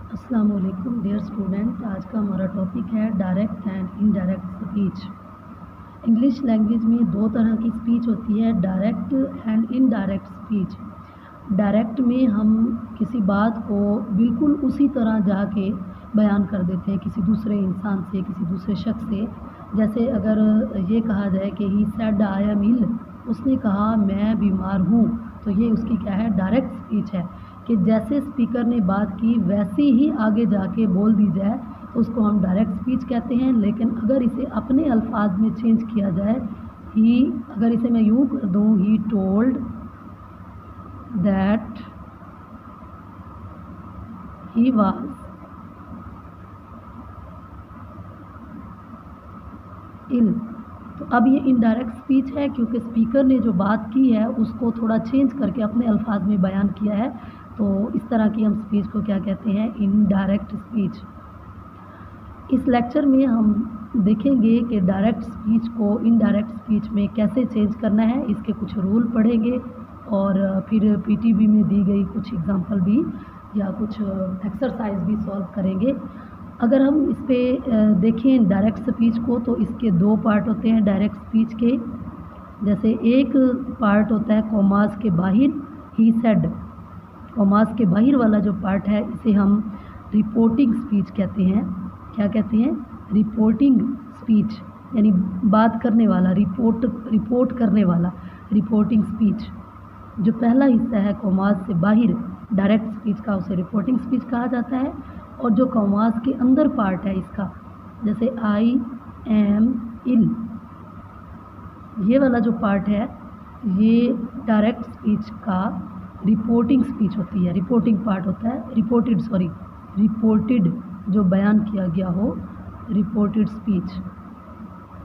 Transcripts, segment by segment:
अस्सलाम वालेकुम dear student. आज का हमारा टॉपिक है direct and indirect speech. English language में दो तरह की स्पीच होती है, direct and indirect speech. Direct में हम किसी बात को बिल्कुल उसी तरह जाके बयान कर देते हैं किसी दूसरे इंसान से, किसी दूसरे शख्स से। जैसे अगर ये कहा जाए कि ही सेड आई एम इल, उसने कहा मैं बीमार हूँ, तो ये उसकी क्या है, डायरेक्ट स्पीच है कि जैसे स्पीकर ने बात की वैसे ही आगे जाके बोल दी जाए, तो उसको हम डायरेक्ट स्पीच कहते हैं। लेकिन अगर इसे अपने अल्फाज में चेंज किया जाए, ही, अगर इसे मैं यूँ कर दूँ, he told that he was ill, तो अब ये इनडायरेक्ट स्पीच है क्योंकि स्पीकर ने जो बात की है उसको थोड़ा चेंज करके अपने अल्फाज में बयान किया है। तो इस तरह की हम स्पीच को क्या कहते हैं, इनडायरेक्ट स्पीच। इस लेक्चर में हम देखेंगे कि डायरेक्ट स्पीच को इनडायरेक्ट स्पीच में कैसे चेंज करना है, इसके कुछ रूल पढ़ेंगे और फिर पीटीबी में दी गई कुछ एग्जांपल भी या कुछ एक्सरसाइज भी सॉल्व करेंगे। अगर हम इस पे देखें डायरेक्ट स्पीच को, तो इसके दो पार्ट होते हैं डायरेक्ट स्पीच के। जैसे एक पार्ट होता है कॉमास के बाहर, ही सेड। कॉमास के बाहर वाला जो पार्ट है इसे हम रिपोर्टिंग स्पीच कहते हैं। क्या कहते हैं, रिपोर्टिंग स्पीच, यानी बात करने वाला, रिपोर्ट करने वाला, रिपोर्टिंग स्पीच। जो पहला हिस्सा है कॉमास से बाहर डायरेक्ट स्पीच का, उसे रिपोर्टिंग स्पीच कहा जाता है। और जो कॉमास के अंदर पार्ट है इसका, जैसे आई एम इल, ये वाला जो पार्ट है ये डायरेक्ट स्पीच का रिपोर्टिंग स्पीच होती है, रिपोर्टिंग पार्ट होता है, रिपोर्टेड जो बयान किया गया हो, रिपोर्टेड स्पीच।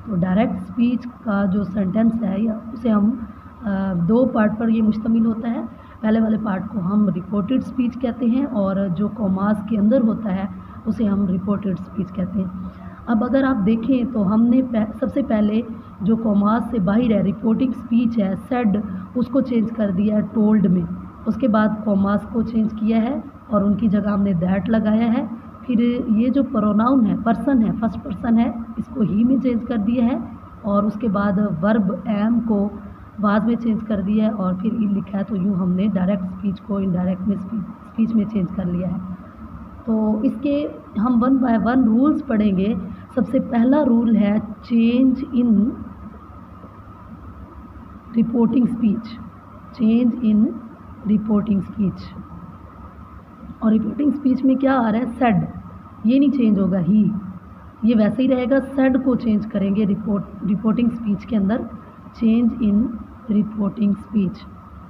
तो डायरेक्ट स्पीच का जो सेंटेंस है या उसे हम दो पार्ट पर ये मुश्तमिल होता है। पहले वाले पार्ट को हम रिपोर्टेड स्पीच कहते हैं और जो कॉमास के अंदर होता है उसे हम रिपोर्टेड स्पीच कहते हैं। अब अगर आप देखें तो हमने सबसे पहले जो कॉमास से बाहर है, रिपोर्टिंग स्पीच है, सेड, उसको चेंज कर दिया है टोल्ड में। उसके बाद कॉमास को चेंज किया है और उनकी जगह हमने दैट लगाया है। फिर ये जो प्रोनाउन है, पर्सन है, फर्स्ट पर्सन है, इसको ही में चेंज कर दिया है। और उसके बाद वर्ब एम को वाज में चेंज कर दिया है और फिर इल लिखा है। तो यूँ हमने डायरेक्ट स्पीच को इनडायरेक्ट में स्पीच में चेंज कर लिया है। तो इसके हम वन बाय वन रूल्स पढ़ेंगे। सबसे पहला रूल है change in reporting speech, change in reporting speech. और रिपोर्टिंग स्पीच में क्या आ रहा है, सेड, ये नहीं चेंज होगा, ही, ये वैसे ही रहेगा। सेड को चेंज करेंगे रिपोर्टिंग स्पीच के अंदर, चेंज इन रिपोर्टिंग स्पीच।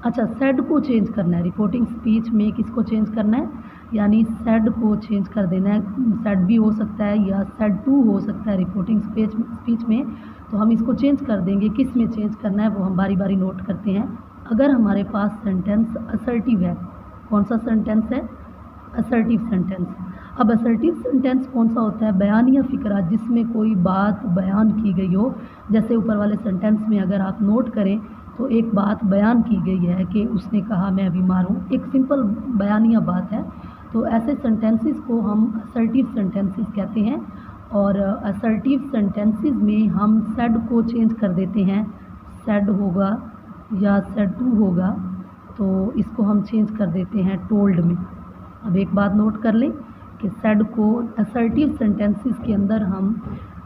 अच्छा, सेड को चेंज करना है रिपोर्टिंग स्पीच में, किसको चेंज करना है, यानी सेड को चेंज कर देना है। सेड भी हो सकता है या सेड टू हो सकता है रिपोर्टिंग स्पीच में। तो हम इसको चेंज कर देंगे, किस में चेंज करना है वो हम बारी बारी नोट करते हैं। अगर हमारे पास सेंटेंस असर्टिव है, कौन सा सेंटेंस है, असर्टिव सेंटेंस। अब असर्टिव सेंटेंस कौन सा होता है, बयानिया फ़िक्रा, जिसमें कोई बात बयान की गई हो। जैसे ऊपर वाले सेंटेंस में अगर आप नोट करें तो एक बात बयान की गई है कि उसने कहा मैं बीमार हूँ, एक सिंपल बयानिया बात है। तो ऐसे सेंटेंसेस को हम असर्टिव सेंटेंसेस कहते हैं। और असर्टिव सेंटेंसेस में हम सेड को चेंज कर देते हैं, सेड होगा या सेड टू होगा, तो इसको हम चेंज कर देते हैं टोल्ड में। अब एक बात नोट कर लें कि सेड को असर्टिव सेंटेंसेस के अंदर हम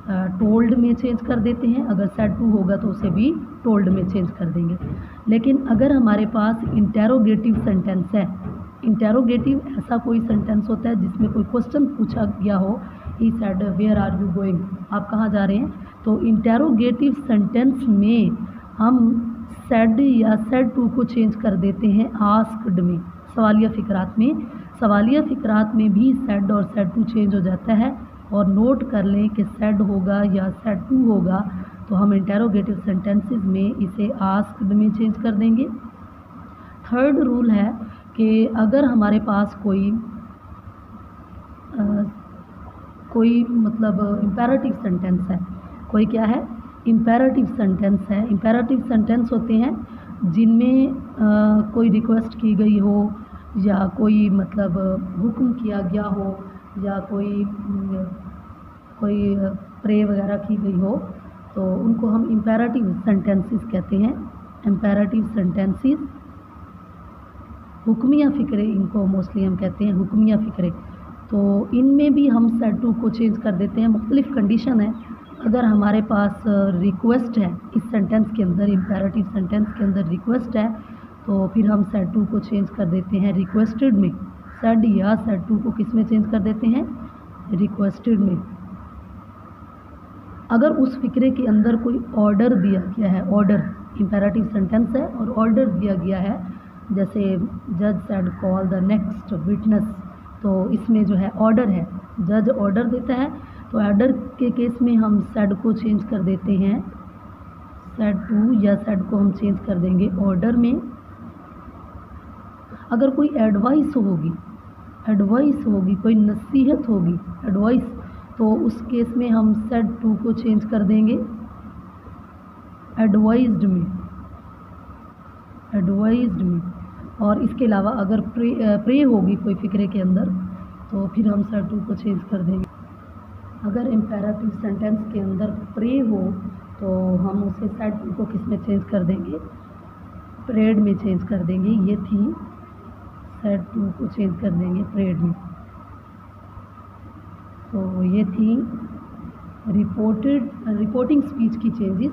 टोल्ड में चेंज कर देते हैं, अगर सेड टू होगा तो उसे भी टोल्ड में चेंज कर देंगे। लेकिन अगर हमारे पास इंटेरोगेटिव सेंटेंस है, इंटेरोगेटिव ऐसा कोई सेंटेंस होता है जिसमें कोई क्वेश्चन पूछा गया हो, he said where are you going, आप कहाँ जा रहे हैं। तो इंटेरोगेटिव सेंटेंस में हम सेड या सेड टू को चेंज कर देते हैं आस्क्ड में। सवालिया फ़िक्रात में, सवालिया फ़िक्रात में भी सेड और सेड टू चेंज हो जाता है। और नोट कर लें कि सेड होगा या सेड टू होगा तो हम इंटेरोगेटिव सेंटेंसेस में इसे आस्क्ड में चेंज कर देंगे। थर्ड रूल है कि अगर हमारे पास कोई मतलब इम्पेरेटिव सेंटेंस है, कोई क्या है, इम्पेरेटिव सेंटेंस है। इम्पेरेटिव सेंटेंस होते हैं जिनमें कोई रिक्वेस्ट की गई हो या कोई मतलब हुक्म किया गया हो या कोई प्रे वगैरह की गई हो, तो उनको हम इम्पेरेटिव सेंटेंसेस कहते हैं। इम्पेरेटिव सेंटेंसेस, हुक्मिया फ़िक्रे इनको मोस्टली हम कहते हैं, हुक्मिया फ़िक्रे। तो इनमें भी हम सेड टू को चेंज कर देते हैं। मुख्तलिफ़ कंडीशन है। अगर हमारे पास रिक्वेस्ट है इस सेंटेंस के अंदर, इम्पेरेटिव सेंटेंस के अंदर रिक्वेस्ट है, तो फिर हम सेड टू को चेंज कर देते हैं रिक्वेस्टेड में। सेड या सेड टू को किस में चेंज कर देते हैं? रिक्वेस्टेड में। अगर उस फ़िक्रे के अंदर कोई ऑर्डर दिया गया है, ऑर्डर इम्पेरेटिव सेंटेंस है और ऑर्डर दिया गया है, जैसे जज said call the next witness, तो इसमें जो है ऑर्डर है, जज ऑर्डर देता है, तो ऑर्डर के केस में हम सेड को चेंज कर देते हैं सेड टू, या सेड को हम चेंज कर देंगे ऑर्डर में। अगर कोई एडवाइस होगी, कोई नसीहत होगी, एडवाइस, तो उस केस में हम सेड टू को चेंज कर देंगे एडवाइज्ड में। और इसके अलावा अगर प्रे होगी कोई फ़िक्रे के अंदर, तो फिर हम सेड टू को चेंज कर देंगे। अगर इम्पेरेटिव सेंटेंस के अंदर प्रे हो, तो हम उसे सेड टू को किस में चेंज कर देंगे? प्रेड में चेंज कर देंगे। ये थी, सेड टू को चेंज कर देंगे प्रेड में। तो ये थी रिपोर्टिंग स्पीच की चेंजेस।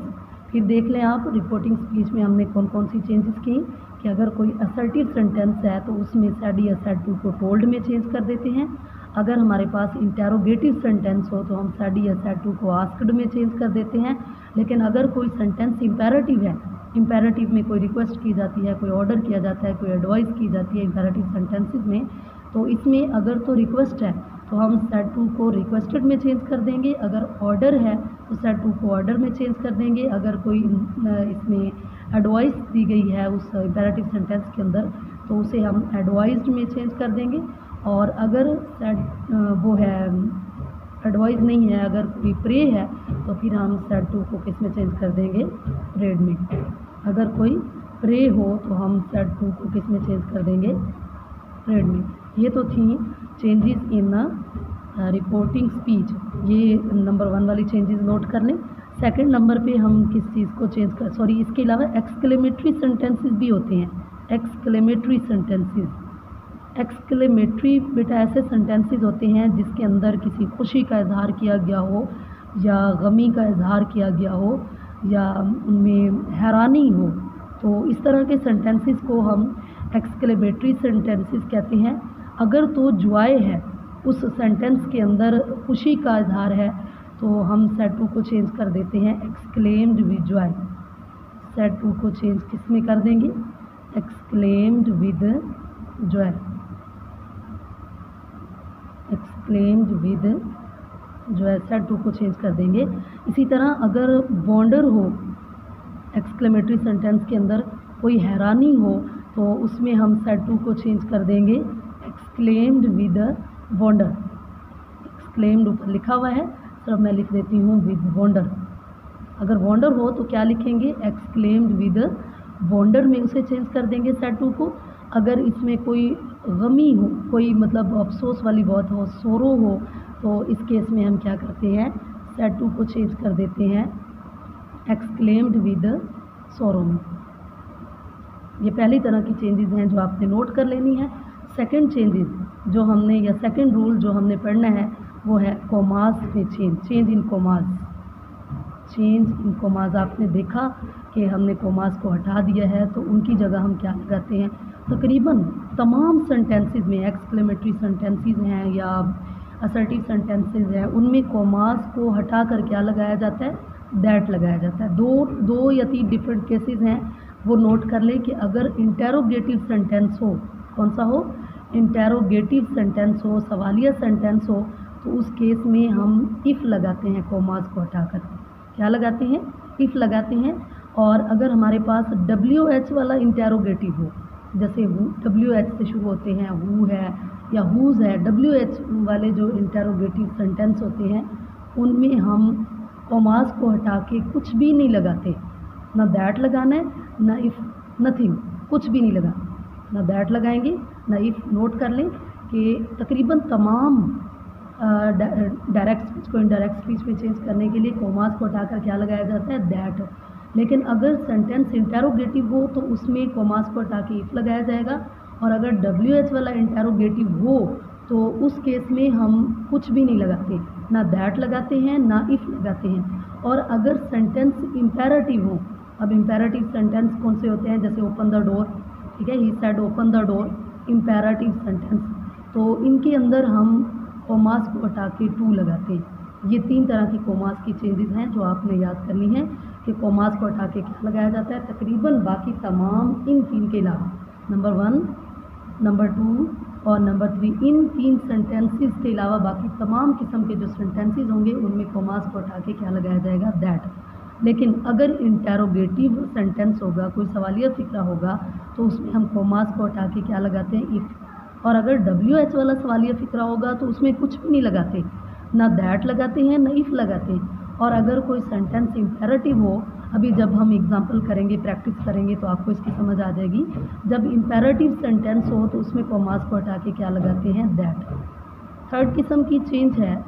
फिर देख लें आप, रिपोर्टिंग स्पीच में हमने कौन कौन सी चेंजेस की कि अगर कोई असर्टिव सेंटेंस है तो उसमें सेड या सेड टू को टोल्ड में चेंज कर देते हैं। अगर हमारे पास इंटेरोगेटिव सेंटेंस हो तो हम सेड या सेड टू को आस्क्ड में चेंज कर देते हैं। लेकिन अगर कोई सेंटेंस इम्पेरेटिव है, इम्पेरेटिव में कोई रिक्वेस्ट की जाती है, कोई ऑर्डर किया जाता है, कोई एडवाइस की जाती है इम्पेरेटिव सेंटेंसेस में, तो इसमें अगर तो रिक्वेस्ट है तो हम सेड टू को रिक्वेस्टेड में चेंज कर देंगे। अगर ऑर्डर है तो सेड टू को ऑर्डर में चेंज कर देंगे। अगर कोई इसमें एडवाइस दी गई है उस इम्पेरेटिव सेंटेंस के अंदर, तो उसे हम एडवाइज्ड में चेंज कर देंगे। और अगर सेड वो है एडवाइस नहीं है, अगर कोई प्रे है, तो फिर हम सेड टू को किस में चेंज कर देंगे? प्रेड में। अगर कोई प्रे हो तो हम सेड टू को किस में चेंज कर देंगे? प्रेड में। ये तो थी चेंजेस इन रिपोर्टिंग स्पीच। ये नंबर 1 वाली चेंजेस नोट कर लें। सेकंड नंबर पे हम किस चीज़ को चेंज कर, सॉरी, इसके अलावा एक्सक्लेमेटरी सेंटेंसेस भी होते हैं। एक्सक्लेमेटरी सेंटेंसेस, एक्सक्लेमेटरी बेटा ऐसे सेंटेंसेस होते हैं जिसके अंदर किसी खुशी का इजहार किया गया हो या गमी का इजहार किया गया हो या उनमें हैरानी हो, तो इस तरह के सेंटेंसेस को हम एक्सक्लेमेटरी सेंटेंसेस कहते हैं। अगर तो जॉय है, उस सेंटेंस के अंदर खुशी का इजहार है, तो हम सेड टू को चेंज कर देते हैं exclaimed with joy. Said to को चेंज किस में कर देंगे? Exclaimed with joy. Exclaimed with joy, said to को चेंज कर देंगे। इसी तरह अगर वंडर हो, एक्सक्लेमेटरी सेंटेंस के अंदर कोई हैरानी हो, तो उसमें हम सेड टू को चेंज कर देंगे एक्सक्लेम्ड विद वंडर। एक्सक्लेम्ड ऊपर लिखा हुआ है, सिर्फ मैं लिख देती हूँ विद वंडर। अगर वंडर हो तो क्या लिखेंगे? एक्सक्लेम्ड विद वंडर में उसे चेंज कर देंगे सेड टू को। अगर इसमें कोई गमी हो, कोई मतलब अफसोस वाली बात हो, सोरो हो, तो इस केस में हम क्या करते हैं? सेड टू को चेंज कर देते हैं एक्सक्लेम्ड विद सोरो में। ये पहली तरह की चेंजेस हैं जो आपने नोट कर लेनी है। सेकंड चेंजेस जो हमने, या सेकंड रूल जो हमने पढ़ना है, वो है कोमास में change in commas. Change in commas, आपने देखा कि हमने कोमास को हटा दिया है, तो उनकी जगह हम क्या लगाते हैं? तकरीबन तमाम सेंटेंसेस में, एक्सक्लेमेटरी सेंटेंसेस हैं या असर्टिव सेंटेंसेस हैं, उनमें कोमास को हटा कर क्या लगाया जाता है? दैट लगाया जाता है। दो या 3 डिफरेंट केसेस हैं, वो नोट कर लें कि अगर इंटेरोगेटिव सेंटेंस हो, कौन सा हो? इंटेरोगेटिव सेंटेंस हो, सवालिया सेंटेंस हो, तो उस केस में हम इफ़ लगाते हैं कोमास को हटाकर। क्या लगाते हैं? इफ़ लगाते हैं। और अगर हमारे पास WH वाला इंटेरोगेटिव हो, जैसे WH से शुरू होते हैं, हु है या हुज़ है, WH वाले जो इंटेरोगेटिव सेंटेंस होते हैं, उनमें हम कोमास को हटा के कुछ भी नहीं लगाते। ना दैट लगाना है, ना इफ़, नथिंग, कुछ भी नहीं लगाना। ना दैट लगाएंगे, ना इफ। नोट कर लें कि तकरीबन तमाम डायरेक्ट स्पीच को इनडायरेक्ट स्पीच में चेंज करने के लिए कॉमास को हटाकर क्या लगाया जाता है, दैट। लेकिन अगर सेंटेंस इंटेरोगेटिव हो तो उसमें कॉमास को हटा के इफ लगाया जाएगा, और अगर WH वाला इंटेरोगेटिव हो तो उस केस में हम कुछ भी नहीं लगाते, ना दैट लगाते हैं ना इफ लगाते हैं। और अगर सेंटेंस इम्पेरेटिव हो, अब इम्पेरेटिव सेंटेंस कौन से होते हैं, जैसे ओपन द डोर, ठीक है, he said open the door, imperative sentence, तो इनके अंदर हम कॉमास को हटा के टू लगाते हैं। ये 3 तरह की कॉमास की चेंजेस हैं जो आपने याद करनी है कि कॉमास को हटा के क्या लगाया जाता है। तकरीबन बाकी तमाम इन 3 के अलावा, नंबर 1, नंबर 2 और नंबर 3, इन 3 सेंटेंसेस के अलावा बाकी तमाम किस्म के जो सेंटेंसेस होंगे उनमें कॉमास को हटा के क्या लगाया जाएगा, दैट। लेकिन अगर इंटेरोगेटिव सेंटेंस होगा, कोई सवालिया फिक्रा होगा, तो उसमें हम कॉमास को हटा के क्या लगाते हैं, इफ़। और अगर WH वाला सवालिया फिक्रा होगा तो उसमें कुछ भी नहीं लगाते, ना दैट लगाते हैं ना इफ़ लगाते हैं। और अगर कोई सेंटेंस इम्पेरेटिव हो, अभी जब हम एग्जांपल करेंगे, प्रैक्टिस करेंगे तो आपको इसकी समझ आ जाएगी। जब इम्पेरेटिव सेंटेंस हो तो उसमें कॉमास को हटा के क्या लगाते हैं, दैट। थर्ड किस्म की चेंज है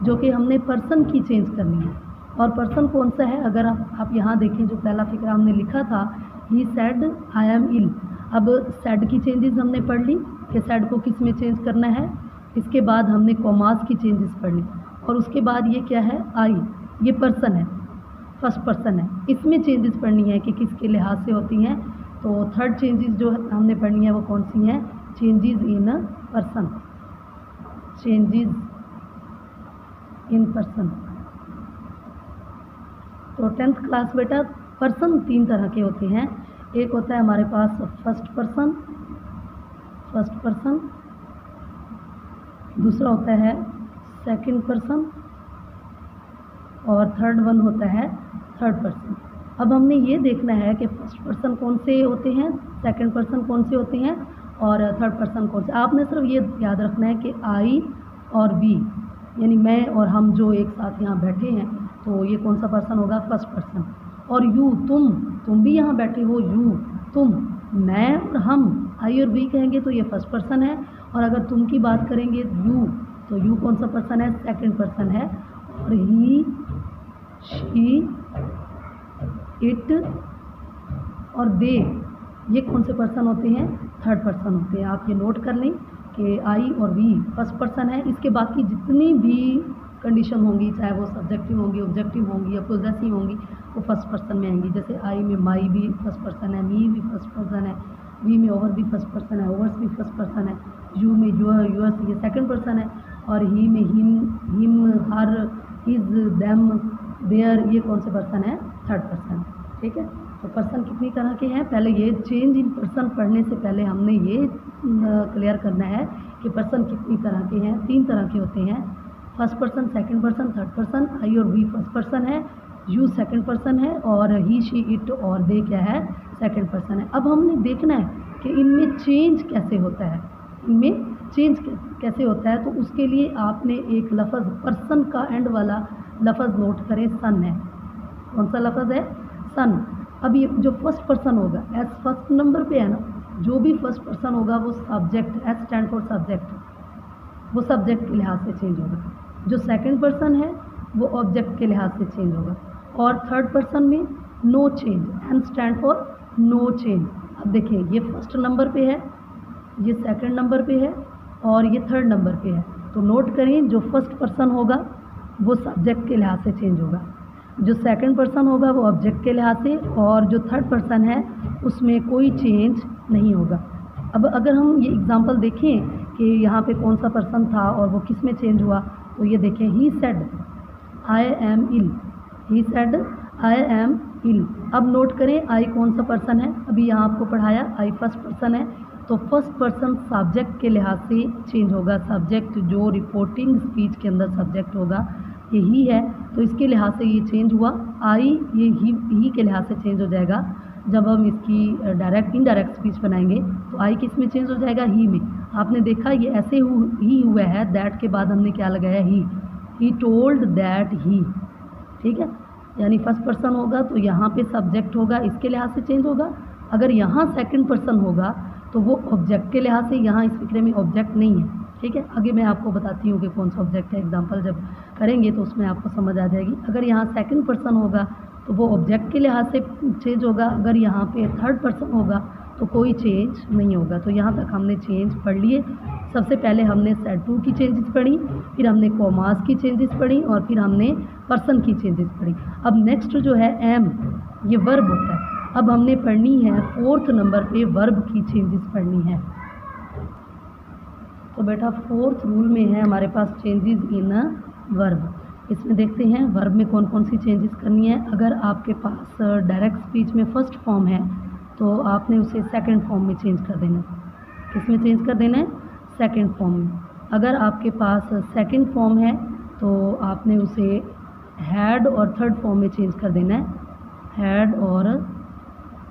जो कि हमने पर्सन की चेंज करनी है। और पर्सन कौन सा है, अगर आप यहाँ देखें, जो पहला फिक्रा हमने लिखा था, ही सेड आई एम इल। अब सेड की चेंजेस हमने पढ़ ली कि सेड को किस में चेंज करना है। इसके बाद हमने कॉमास की चेंजेस पढ़ ली, और उसके बाद ये क्या है, आई, ये पर्सन है, फर्स्ट पर्सन है, इसमें चेंजेस पढ़नी है कि किसके लिहाज से होती हैं। तो थर्ड चेंजेस जो हमने पढ़नी है वो कौन सी हैं, changes in person, changes in person. तो 10th क्लास बेटा, पर्सन 3 तरह के होते हैं। एक होता है हमारे पास फर्स्ट पर्सन, दूसरा होता है सेकंड पर्सन, और थर्ड वन होता है थर्ड पर्सन। अब हमने ये देखना है कि फर्स्ट पर्सन कौन से होते हैं, सेकंड पर्सन कौन से होते हैं, और थर्ड पर्सन कौन से। आपने सिर्फ ये याद रखना है कि आई और वी, यानी मैं और हम जो एक साथ यहाँ बैठे हैं, तो ये कौन सा पर्सन होगा, फर्स्ट पर्सन। और यू, तुम भी यहाँ बैठे हो, यू, तुम, मैं और हम, आई और वी कहेंगे तो ये फर्स्ट पर्सन है। और अगर तुम की बात करेंगे यू, तो यू कौन सा पर्सन है, सेकंड पर्सन है। और ही, शी, इट और दे, ये कौन से पर्सन होते हैं, थर्ड पर्सन होते हैं। आप ये नोट कर लें कि आई और वी फर्स्ट पर्सन है। इसके बाकी जितनी भी कंडीशन होंगी, चाहे वो सब्जेक्टिव होंगी, ऑब्जेक्टिव होंगी या पोजेसिव होंगी, वो फर्स्ट पर्सन में आएंगी। जैसे आई में माई भी फर्स्ट पर्सन है, मी भी फर्स्ट पर्सन है, वी में ओवर भी फर्स्ट पर्सन है, ओवर्स भी फर्स्ट पर्सन है, यू में यूअर्स ये सेकंड पर्सन है, और ही में him, her, his, them, their, ये कौन से पर्सन है, थर्ड पर्सन। ठीक है, तो पर्सन कितनी तरह के हैं, पहले ये चेंज इन पर्सन पढ़ने से पहले हमने ये क्लियर करना है कि पर्सन कितनी तरह के हैं। 3 तरह के होते हैं, first person, second person, third person. I और वी फर्स्ट पर्सन है, यू सेकंड पर्सन है, और ही, शी, इट और दे क्या है, सेकंड पर्सन है। अब हमने देखना है कि इनमें चेंज कैसे होता है, इनमें चेंज कैसे होता है। तो उसके लिए आपने एक लफ्ज़, पर्सन का एंड वाला लफ्ज़ नोट करें, सन है। कौन सा लफ्ज़ है, सन। अब ये जो फर्स्ट पर्सन होगा, एस फर्स्ट नंबर पे है ना, जो भी फर्स्ट पर्सन होगा वो subject, S stand for subject, वो सब्जेक्ट के लिहाज से चेंज होगा। जो सेकंड पर्सन है वो ऑब्जेक्ट के लिहाज से चेंज होगा। और थर्ड पर्सन में no change, N stand for no change. अब देखिए, ये फर्स्ट नंबर पे है, ये सेकंड नंबर पे है, और ये थर्ड नंबर पे है। तो नोट करें, जो फर्स्ट पर्सन होगा वो सब्जेक्ट के लिहाज से चेंज होगा, जो सेकंड पर्सन होगा वो ऑब्जेक्ट के लिहाज से, और जो थर्ड पर्सन है उसमें कोई चेंज नहीं होगा। अब अगर हम ये एग्जांपल देखें कि यहाँ पे कौन सा पर्सन था और वो किस में चेंज हुआ, तो ये देखें, he said I am ill, he said I am ill. अब नोट करें, आई कौन सा पर्सन है, अभी यहाँ आपको पढ़ाया, आई फर्स्ट पर्सन है, तो फर्स्ट पर्सन सब्जेक्ट के लिहाज से चेंज होगा। सब्जेक्ट जो रिपोर्टिंग स्पीच के अंदर सब्जेक्ट होगा ये ही है, तो इसके लिहाज से ये चेंज हुआ। आई ये ही के लिहाज से चेंज हो जाएगा। जब हम इसकी डायरेक्ट इनडायरेक्ट स्पीच बनाएंगे तो आई किस में चेंज हो जाएगा, ही में। आपने देखा ये ऐसे ही हुआ है, दैट के बाद हमने क्या लगाया, ही टोल्ड दैट ही। ठीक है, यानी फर्स्ट पर्सन होगा तो यहाँ पे सब्जेक्ट होगा, इसके लिहाज से चेंज होगा। अगर यहाँ सेकंड पर्सन होगा तो वो ऑब्जेक्ट के लिहाज से यहाँ इस फिक्रे में ऑब्जेक्ट नहीं है, ठीक है। आगे मैं आपको बताती हूँ कि कौन सा ऑब्जेक्ट है, एग्जांपल जब करेंगे तो उसमें आपको समझ आ जाएगी। अगर यहाँ सेकंड पर्सन होगा तो वो ऑब्जेक्ट के लिहाज से चेंज होगा, अगर यहाँ पे थर्ड पर्सन होगा तो कोई चेंज नहीं होगा। तो यहाँ तक हमने चेंज पढ़ लिए। सबसे पहले हमने सेट टू की चेंजेस पढ़ी, फिर हमने कॉमास की चेंजेस पढ़ी और फिर हमने पर्सन की चेंजेस पढ़ी। अब नेक्स्ट जो है एम, ये वर्ब होता है। अब हमने पढ़नी है 4th नंबर पे वर्ब की चेंजेस पढ़नी है। तो बेटा 4th रूल में है हमारे पास चेंजेस इन वर्ब। इसमें देखते हैं वर्ब में कौन कौन सी चेंजेस करनी है। अगर आपके पास डायरेक्ट स्पीच में फर्स्ट फॉर्म है तो आपने उसे सेकंड फॉर्म में चेंज कर देना है। किस में चेंज कर देना है? सेकंड फॉर्म में। अगर आपके पास सेकंड फॉर्म है तो आपने उसे हैड और थर्ड फॉर्म में चेंज कर देना है। हैड और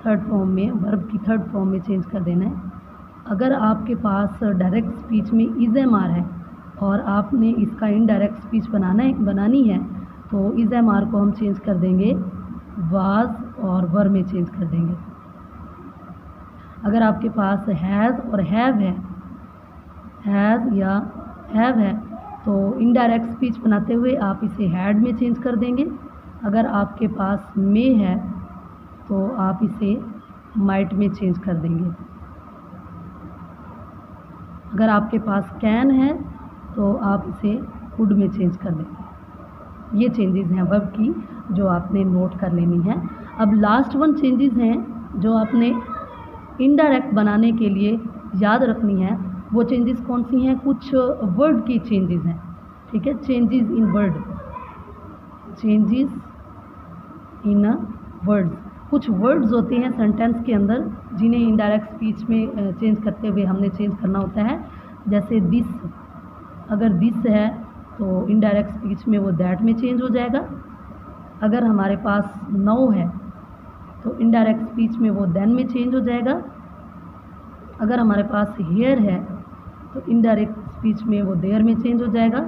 थर्ड फॉर्म में, वर्ब की थर्ड फॉर्म में चेंज कर देना है। अगर आपके पास डायरेक्ट स्पीच में इज एम आर है और आपने इसका इनडायरेक्ट स्पीच बनानी है तो इज एम आर को हम चेंज कर देंगे वाज और वर में चेंज कर देंगे। अगर आपके पास हैज़ और हैव है, हैज़ या हैव है तो इनडायरेक्ट स्पीच बनाते हुए आप इसे हैड में चेंज कर देंगे। अगर आपके पास मे है तो आप इसे माइट में चेंज कर देंगे। अगर आपके पास कैन है तो आप इसे कुड में चेंज कर देंगे। ये चेंजेस हैं वर्ब की जो आपने नोट कर लेनी है। अब लास्ट वन चेंजेस हैं जो आपने इनडायरेक्ट बनाने के लिए याद रखनी है। वो चेंजेस कौन सी हैं? कुछ वर्ड की चेंजेस हैं, ठीक है। Changes in word, changes in words. कुछ वर्ड्स होते हैं सेंटेंस के अंदर जिन्हें इनडायरेक्ट स्पीच में चेंज करते हुए हमने चेंज करना होता है। जैसे दिस, अगर दिस है तो इनडायरेक्ट स्पीच में वो दैट में चेंज हो जाएगा। अगर हमारे पास नो है तो इनडायरेक्ट स्पीच में वो देन में चेंज हो जाएगा। अगर हमारे पास हेयर है तो इनडायरेक्ट स्पीच में वो देयर में चेंज हो जाएगा।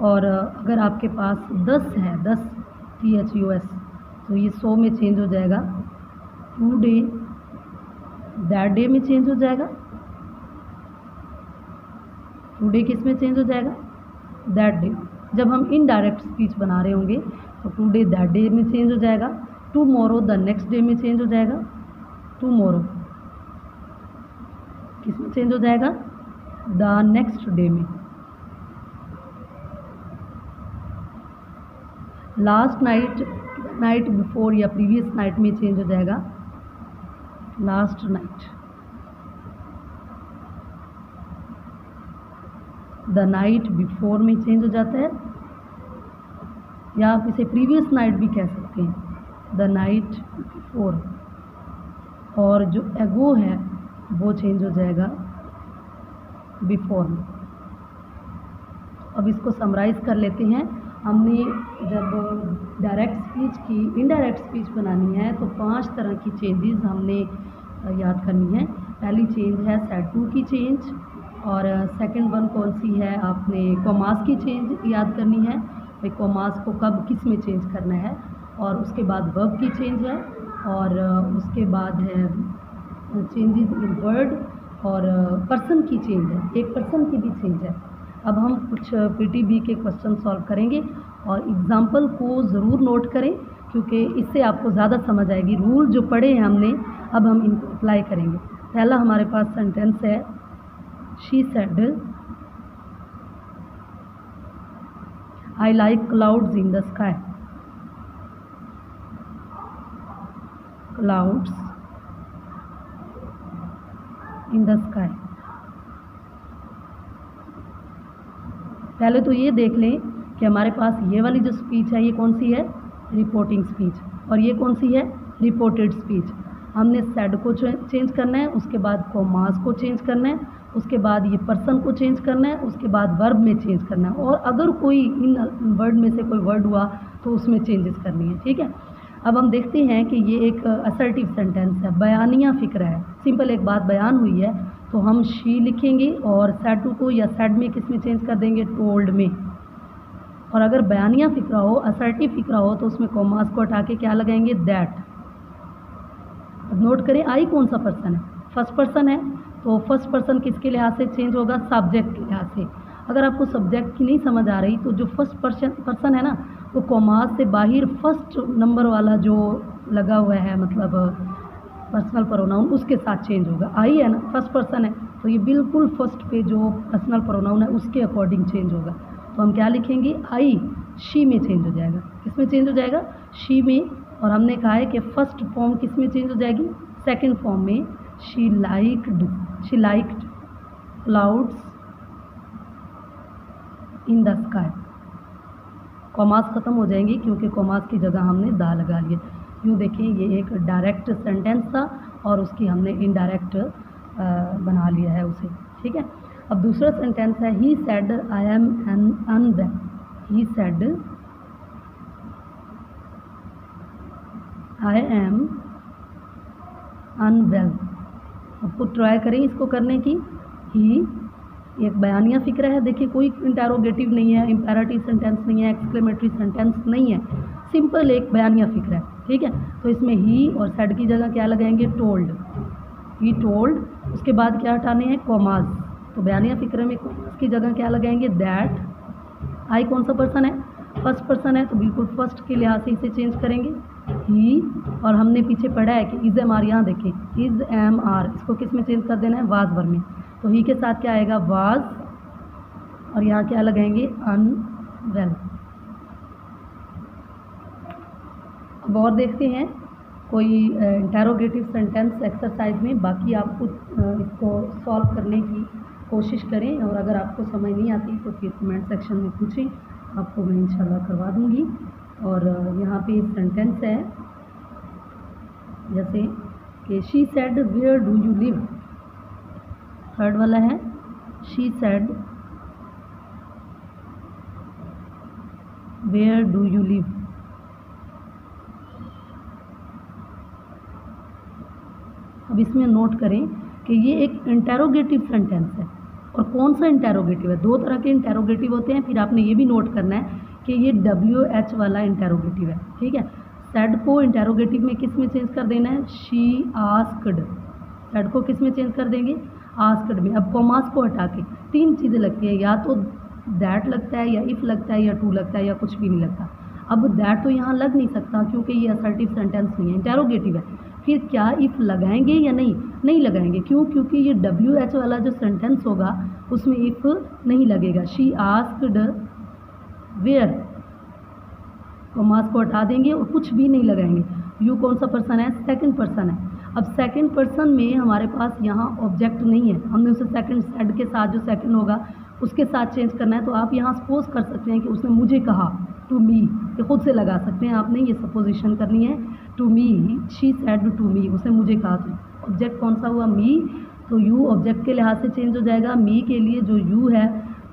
और अगर आपके पास 10 है, 10 THUS, तो ये 100 में चेंज हो जाएगा। टुडे, दैट डे में चेंज हो जाएगा। टुडे किस में चेंज हो जाएगा? That day. जब हम इनडायरेक्ट स्पीच बना रहे होंगे तो टुडे दैट डे में चेंज हो जाएगा। टुमारो द नेक्स्ट डे में चेंज हो जाएगा। टुमारो किस में चेंज हो जाएगा? द नेक्स्ट डे में। लास्ट नाइट, नाइट बिफोर या प्रीवियस नाइट में चेंज हो जाएगा। Last night. The night before में चेंज हो जाता है, या आप इसे प्रीवियस नाइट भी कह सकते हैं, द नाइट बिफोर। और जो एगो है वो चेंज हो जाएगा बिफोर में। अब इसको समराइज़ कर लेते हैं। हमने जब डायरेक्ट स्पीच की इनडायरेक्ट स्पीच बनानी है तो 5 तरह की चेंजेस हमने याद करनी है। पहली चेंज है सेट टू की चेंज, और सेकंड वन कौन सी है? आपने कॉमास की चेंज याद करनी है, भाई कॉमास को कब किस में चेंज करना है। और उसके बाद वर्ब की चेंज है, और उसके बाद है चेंजेस इन वर्ड, और पर्सन की चेंज है, एक पर्सन की भी चेंज है। अब हम कुछ PTB के क्वेश्चन सॉल्व करेंगे और एग्जाम्पल को ज़रूर नोट करें क्योंकि इससे आपको ज़्यादा समझ आएगी। रूल जो पढ़े हैं हमने अब हम इनको अप्लाई करेंगे। पहला हमारे पास सेंटेंस है, she said I like clouds in the sky. Clouds in the sky. पहले तो ये देख लें कि हमारे पास ये वाली जो स्पीच है ये कौन सी है? Reporting speech. और ये कौन सी है? Reported speech. हमने सेड को चेंज करना है, उसके बाद कॉमास को चेंज करना है, उसके बाद ये पर्सन को चेंज करना है, उसके बाद वर्ब में चेंज करना है, और अगर कोई इन वर्ड में से कोई वर्ड हुआ तो उसमें चेंजेस करनी है, ठीक है। अब हम देखते हैं कि ये एक असर्टिव सेंटेंस है, बयानिया फ़िक्र है। सिंपल एक बात बयान हुई है तो हम शी लिखेंगे और सेड टू को या सेड में किस में चेंज कर देंगे? टोल्ड में। और अगर बयानिया फ़िक्रा हो, असर्टिव फ़िक्रा हो तो उसमें कॉमास को हटा के क्या लगाएंगे? दैट। अब नोट करें आई कौन सा पर्सन है, फर्स्ट पर्सन है, तो फर्स्ट पर्सन किसके लिहाज से चेंज होगा, सब्जेक्ट के लिहाज से। अगर आपको सब्जेक्ट की नहीं समझ आ रही तो जो फर्स्ट पर्सन है ना वो कॉमास से बाहर फर्स्ट नंबर वाला जो लगा हुआ है मतलब पर्सनल प्रोनाउन उसके साथ चेंज होगा। आई है ना फर्स्ट पर्सन है तो ये बिल्कुल फर्स्ट पे जो पर्सनल प्रोनाउन है उसके अकॉर्डिंग चेंज होगा। तो हम क्या लिखेंगे, आई शी में चेंज हो जाएगा। किस में चेंज हो जाएगा, शी में। और हमने कहा है कि फर्स्ट फॉर्म किस में चेंज हो जाएगी, सेकंड फॉर्म में। She liked clouds in the sky. Commas ख़त्म हो जाएंगे क्योंकि कॉमास की जगह हमने दा लगा लिए। यूँ देखिए ये एक डायरेक्ट सेंटेंस था और उसकी हमने इनडायरेक्ट बना लिया है उसे, ठीक है। अब दूसरा सेंटेंस है he said I am unwell. He said I am unwell. आपको ट्राई करें इसको करने की। ही एक बयानिया फ़िक्र है, देखिए कोई इंटेरोगेटिव नहीं है, इम्पेरेटिव सेंटेंस नहीं है, एक्सक्लेमेटरी सेंटेंस नहीं है, सिंपल एक बयानिया फ़िक्र है, ठीक है। तो इसमें ही और सेड की जगह क्या लगाएंगे, टोल्ड। ही टोल्ड, उसके बाद क्या हटाने हैं, कॉमास। तो बयानिया फ़िक्र में कॉमास की जगह क्या लगाएंगे, दैट। आई कौन सा पर्सन है, फर्स्ट पर्सन है तो बिल्कुल फर्स्ट के लिहाज से इसे चेंज करेंगे ही। और हमने पीछे पढ़ा है कि इज़ एम आर, यहाँ देखें इज़ एम आर, इसको किस में चेंज कर देना है, वाज वर्ब में। तो ही के साथ क्या आएगा, वाज, और यहाँ क्या लगाएंगे, अनवेल। अब और देखते हैं कोई इंटेरोगेटिव सेंटेंस एक्सरसाइज में। बाकी आपको इसको सॉल्व करने की कोशिश करें और अगर आपको समझ नहीं आती तो फिर कमेंट सेक्शन में पूछें, आपको मैं इंशाल्लाह करवा दूँगी। और यहाँ पे सेंटेंस है जैसे कि she said where do you live. Third वाला है she said where do you live. अब इसमें नोट करें कि ये एक इंटेरोगेटिव सेंटेंस है। और कौन सा इंटेरोगेटिव है, दो तरह के इंटेरोगेटिव होते हैं। फिर आपने ये भी नोट करना है कि ये WH वाला इंटेरोगेटिव है, ठीक है। सेड को इंटेरोगेटिव में किस में चेंज कर देना है, शी आस्क्ड। सेड को किस में चेंज कर देंगे, आस्क्ड में। अब कॉमास को हटा के तीन चीज़ें लगती है, या तो दैट लगता है, या इफ़ लगता है, या टू लगता है, या कुछ भी नहीं लगता। अब दैट तो यहाँ लग नहीं सकता क्योंकि ये असर्टिव सेंटेंस नहीं है, इंटेरोगेटिव है। फिर क्या इफ़ लगाएंगे या नहीं लगाएंगे, क्यों, क्योंकि ये WH वाला जो सेंटेंस होगा उसमें इफ़ नहीं लगेगा। शी आस्क्ड वेयर, कॉमास को हटा देंगे और कुछ भी नहीं लगाएंगे। यू कौन सा पर्सन है, सेकंड पर्सन है। अब सेकंड पर्सन में हमारे पास यहाँ ऑब्जेक्ट नहीं है, हमने उसे सेकंड सेड के साथ जो सेकंड होगा उसके साथ चेंज करना है। तो आप यहाँ सपोज कर सकते हैं कि उसने मुझे कहा, टू मी, ये खुद से लगा सकते हैं, आपने ये सपोजिशन करनी है। To me, she said to me, उसने मुझे कहा। तो ऑब्जेक्ट कौन सा हुआ, मी। तो यू ऑब्जेक्ट के लिहाज से चेंज हो जाएगा। मी के लिए जो यू है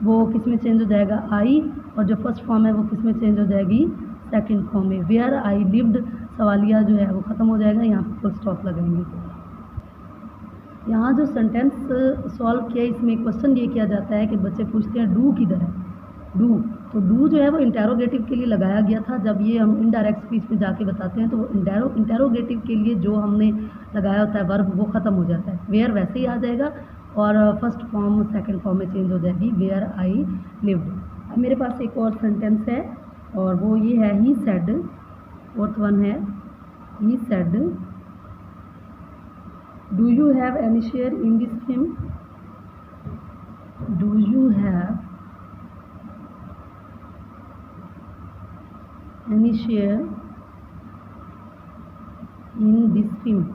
वो किस में चेंज हो जाएगा, आई। और जो फर्स्ट फॉर्म है वो किस में चेंज हो जाएगी, सेकंड फॉर्म में। वेयर आई लिव्ड, सवालिया जो है वो ख़त्म हो जाएगा, यहाँ पे फुल स्टॉप लगाएंगे। यहाँ जो सेंटेंस सॉल्व किया इसमें क्वेश्चन ये किया जाता है कि बच्चे पूछते हैं डू किधर है, डू। तो डू जो है वो इंटेरोगेटिव के लिए लगाया गया था। जब ये हम इनडायरेक्ट स्पीच में जाके बताते हैं तो वो इंटेरोगेटिव के लिए जो हमने लगाया होता है वर्ब वो ख़त्म हो जाता है। वेयर वैसे ही आ जाएगा और फर्स्ट फॉर्म सेकंड फॉर्म में चेंज हो जाएगी, वेयर आई लिव्ड। अब मेरे पास एक और सेंटेंस है और वो ये है ही सेड। फोर्थ वन है he said do you have any share in this film. Do you have any share in this film.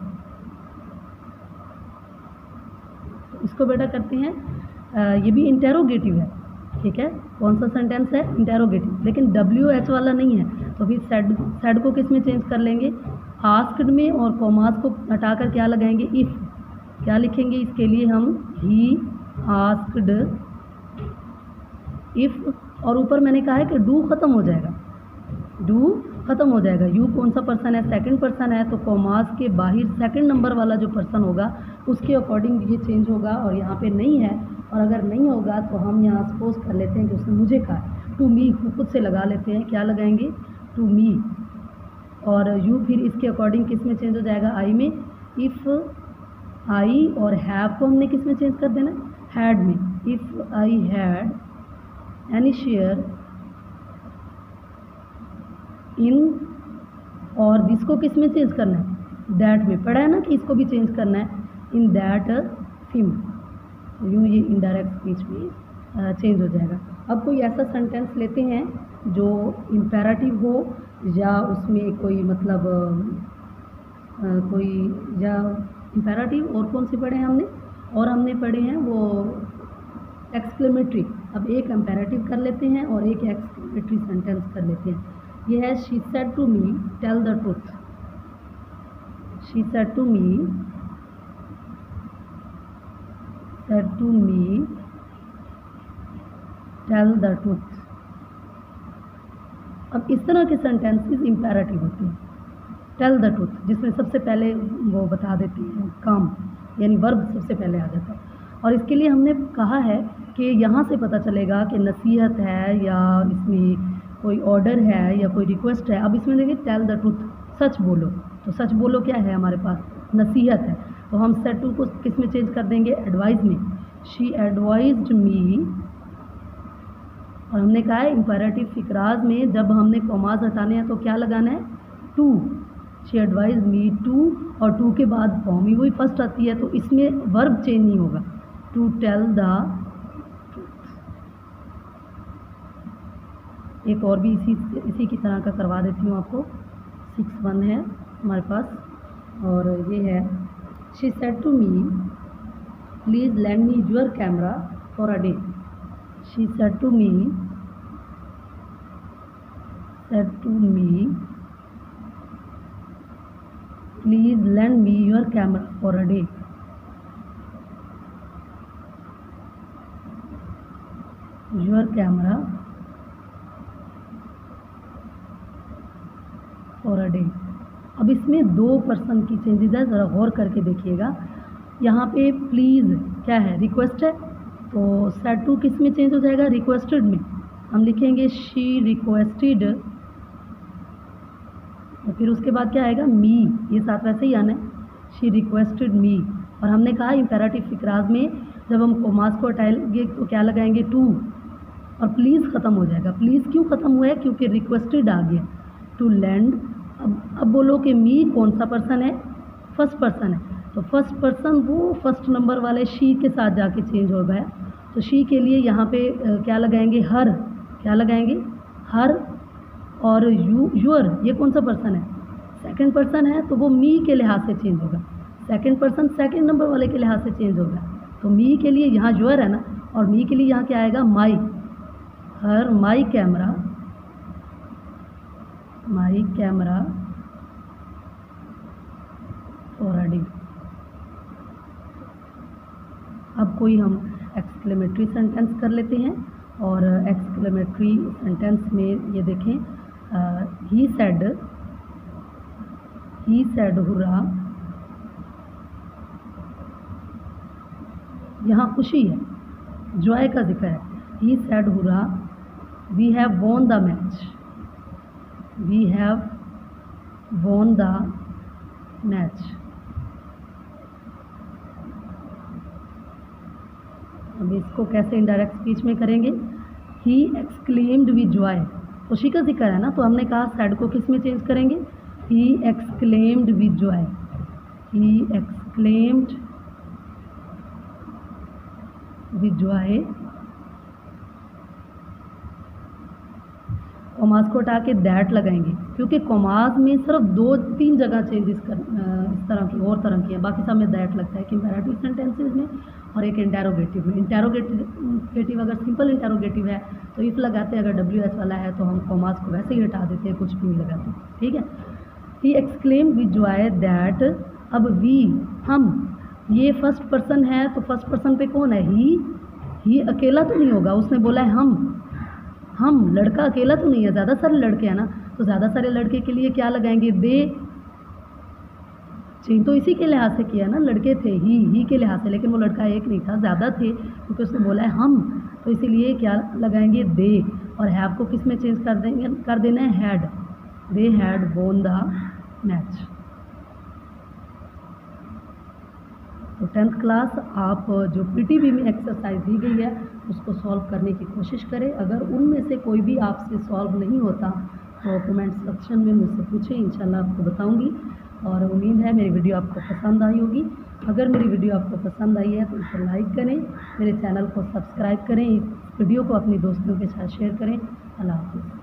इसको बेटा करते हैं, ये भी इंटेरोगेटिव है, ठीक है। कौन सा सेंटेंस है, इंटेरोगेटिव, लेकिन WH वाला नहीं है। तो फिर सेड को किस में चेंज कर लेंगे, आस्क्ड में। और कॉमास को हटाकर क्या लगाएंगे, इफ़। क्या लिखेंगे इसके लिए हम, ही आस्क्ड इफ़। और ऊपर मैंने कहा है कि डू ख़त्म हो जाएगा, डू ख़त्म हो जाएगा। यू कौन सा पर्सन है, सेकंड पर्सन है। तो कॉमास के बाहर सेकंड नंबर वाला जो पर्सन होगा उसके अकॉर्डिंग ये चेंज होगा। और यहाँ पे नहीं है, और अगर नहीं होगा तो हम यहाँ सपोज कर लेते हैं कि उसने मुझे कहा, टू मी, खुद से लगा लेते हैं। क्या लगाएंगे, टू मी। और यू फिर इसके अकॉर्डिंग किस में चेंज हो जाएगा, आई में। इफ़ आई और हैव को हमने किस में चेंज कर देना है, हैड में। If I had any share in, और दिस को किस में चेंज करना है, दैट में। पढ़ा है ना कि इसको भी चेंज करना है, इन दैट फिल्म। यूँ ये इनडायरेक्ट स्पीच में चेंज हो जाएगा। अब कोई ऐसा सेंटेंस लेते हैं जो इम्पेरेटिव हो या उसमें कोई मतलब कोई या इम्पेरेटिव, और कौन से पढ़े हैं हमने, और हमने पढ़े हैं वो एक्सक्लेमेटरी। अब एक इम्पेरेटिव कर लेते हैं और एक एक्सक्लेमेटरी सेंटेंस कर लेते हैं। ये है she said to me tell the truth. She said to me tell the truth. अब इस तरह के सेंटेंसेस इम्पेरेटिव होते हैं। टेल द ट्रूथ जिसमें सबसे पहले वो बता देती है काम, यानी वर्ब सबसे पहले आ जाता है। और इसके लिए हमने कहा है कि यहाँ से पता चलेगा कि नसीहत है या इसमें कोई ऑर्डर है या कोई रिक्वेस्ट है। अब इसमें देखिए टेल द ट्रूथ, सच बोलो। तो सच बोलो क्या है हमारे पास, नसीहत है। तो हम सेड टू को किस में चेंज कर देंगे, एडवाइस में। शी एडवाइज्ड मी, और हमने कहा है इम्पेरेटिव फिक्राज में जब हमने कॉमास हटाने हैं तो क्या लगाना है, to. She advise me to, और टू के बाद फॉर्म ही वही फर्स्ट आती है, तो इसमें वर्ब चेंज नहीं होगा, टू टेल द ट्रूथ। एक और भी इसी की तरह का करवा देती हूँ आपको। 6-1 है हमारे पास, और ये है she said to me please lend me your camera for a day. She said to me please lend me your camera for a day. Your camera for a day. अब इसमें दो पर्सन की चेंजेस है, ज़रा गौर करके देखिएगा। यहाँ पे प्लीज़ क्या है, रिक्वेस्ट है, तो सेड टू किस में चेंज हो जाएगा, रिक्वेस्टेड में। हम लिखेंगे शी रिक्वेस्टेड, और फिर उसके बाद क्या आएगा, मी, ये साथ वैसे ही आना है, शी रिक्वेस्टेड मी। और हमने कहा इम्पेरेटिव फिक्राज में जब हम कोमास को हटाएंगे तो क्या लगाएंगे, टू, और प्लीज़ ख़त्म हो जाएगा। प्लीज़ क्यों ख़त्म हुआ है, क्योंकि रिक्वेस्टेड आ गया, टू लैंड। अब बोलो कि मी कौन सा पर्सन है, फर्स्ट पर्सन है, तो फर्स्ट पर्सन वो फर्स्ट नंबर वाले शी के साथ जाके चेंज हो गया। तो शी के लिए यहाँ पे क्या लगाएंगे, हर। क्या लगाएंगे, हर। और यूअर, ये कौन सा पर्सन है, सेकंड पर्सन है, तो वो मी के लिहाज से चेंज होगा। सेकंड पर्सन सेकंड नंबर वाले के लिहाज से चेंज होगा, तो मी के लिए यहाँ यूअर है ना, और मी के लिए यहाँ क्या आएगा, my. Her my camera for a day. अब कोई हम एक्सक्लेमेटरी सेंटेंस कर लेते हैं, और एक्सक्लेमेटरी सेंटेंस में ये देखें, ही सेड हुर्रा। यहाँ खुशी है, जॉय का जिक्र है। He said hurrah, we have won the match. We have won the match. अब इसको कैसे इनडायरेक्ट स्पीच में करेंगे, ही एक्सक्लेम्ड विद जॉय। खुशी का जिक्र है ना, तो हमने कहा सैड को किस में चेंज करेंगे, he exclaimed with Joy. He exclaimed with Joy. Commas को हटा के दैट लगाएंगे, क्योंकि कॉमास में सिर्फ 2-3 जगह चेंजेस इस तरह की और तरह की है, बाकी सब में दैट लगता है कि इम्पेरेटिव सेंटेंसेस में और एक इंटेरोगेटिव में। इंटेरोगेटिव अगर सिंपल इंटेरोगेटिव है तो इफ़ लगाते हैं, अगर WH वाला है तो हम कॉमास को वैसे ही हटा देते हैं, कुछ भी नहीं लगाते, ठीक है। He exclaimed with Joy that. अब वी, हम, ये फर्स्ट पर्सन है, तो फर्स्ट पर्सन पे कौन है, ही अकेला तो नहीं होगा, उसने बोला है हम, लड़का अकेला तो नहीं है, ज़्यादा सारे लड़के हैं ना, तो ज़्यादा सारे लड़के के लिए क्या लगाएंगे, दे। चेंज तो इसी के लिहाज से किया ना, लड़के थे, ही के लिहाज से, लेकिन वो लड़का एक नहीं था, ज़्यादा थे, क्योंकि उसने बोला है हम, तो इसीलिए क्या लगाएंगे, दे। और हैव को किस में चेंज कर देना है, had. They had won the match. तो 10th क्लास आप जो पीटीबी में एक्सरसाइज दी गई है उसको सॉल्व करने की कोशिश करें। अगर उनमें से कोई भी आपसे सॉल्व नहीं होता तो कमेंट सेक्शन में मुझसे पूछें, इंशाल्लाह आपको बताऊंगी। और उम्मीद है मेरी वीडियो आपको पसंद आई होगी। अगर मेरी वीडियो आपको पसंद आई है तो इसे लाइक करें, मेरे चैनल को सब्सक्राइब करें, इस वीडियो को अपने दोस्तों के साथ शेयर करें। अल्लाह हाफ़िज़।